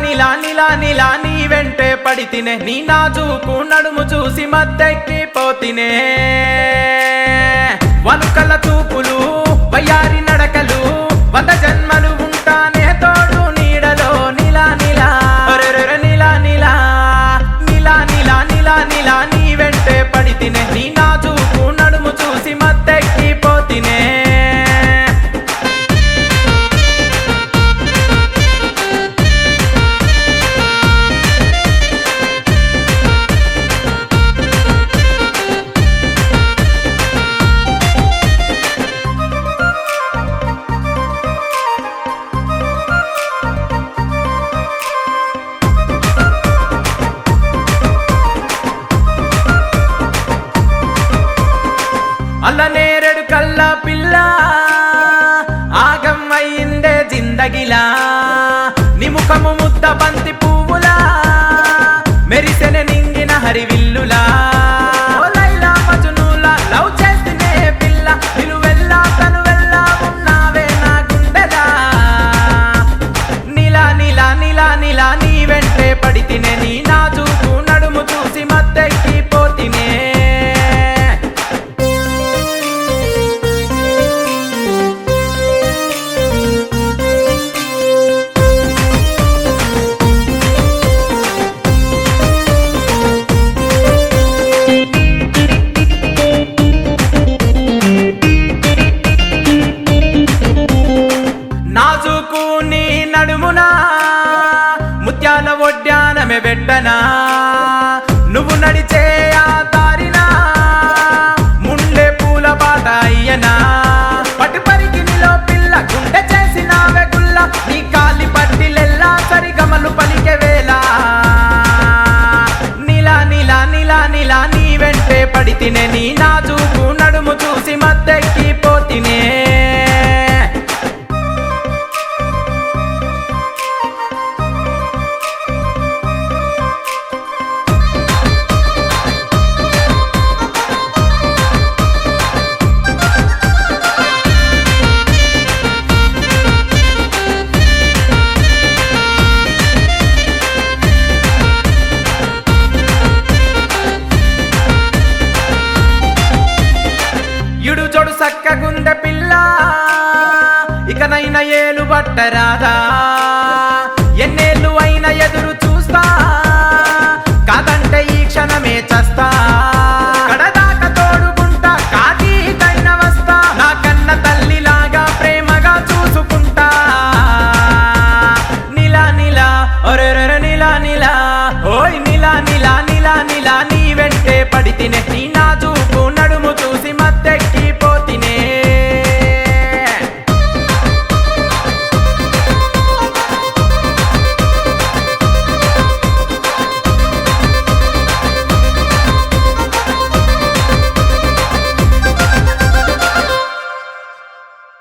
నిలా నిలా నిలా నిలా నీ వెంటే పడితినే నీ నాజూకు నడుము చూసి మత్తెక్కిపోతినే వనుకల చూపులు వయ్యారి నడకలు 100 జన్మలు ఉంటానే తోడు నీడలో నిలా నిలా నిలా నిలా నిలా నిలా నిలా నిలా నీ వెంటే పడితినే నీ నాజూకు నడుము చూసి మత్తెక్కిపోతినే అల్లనేరెడు కల్ల పిల్ల ఆగమ్మయిందే జిందగిలా నీ ముఖము ముద్ద బంతి పువ్వులా మెరిసెన నింగిన హరివిల్లులా లైలా మజ్నూలా లవ్ చేసినే పిల్ల నిలువెల్లా తనువెల్లా ఉన్నావే నా గుండెలా నీలా నీలా నీలా నీలా నీ వెంటే పడితినే నీ నాజూకు నడుము చూసి మత్తెక్కిపోతినే నాజుకు నీ నడుమునా ముత్యాల ఒడ్యానమే వెట్టనా నువ్వు నడిచే ఆ దారినా ముండే పూల బాట అయ్యనా పట్టు పరికినిలో పిల్ల గుండె చేసినావే గుల్ల నీ కాలి పట్టిలెల్లా సరిగమలు పలికే వేళ నీలా నీలా నీలా నీలా నీ వెంటే పడితినే నీ నాజుకు నడుము చూసి మత్తెక్కిపోతినే ఇడు జోడు సక్కగుండె పిల్ల ఇకనైనా ఏలు బట్టరాదా ఎన్నేళ్ళు అయినా ఎదురు చూస్తా కాదంటే ఈ క్షణమే చస్తా కడదాకా తోడుకుంటా కాదీకైనా వస్తా నా కన్న తల్లిలాగా ప్రేమగా చూసుకుంటా నీలా నీలా ఒరెరె నీలా నీలా ఓయ్ నీలా నీలా నీలా నీలా నీ వెంటే పడితినే నీ నాజు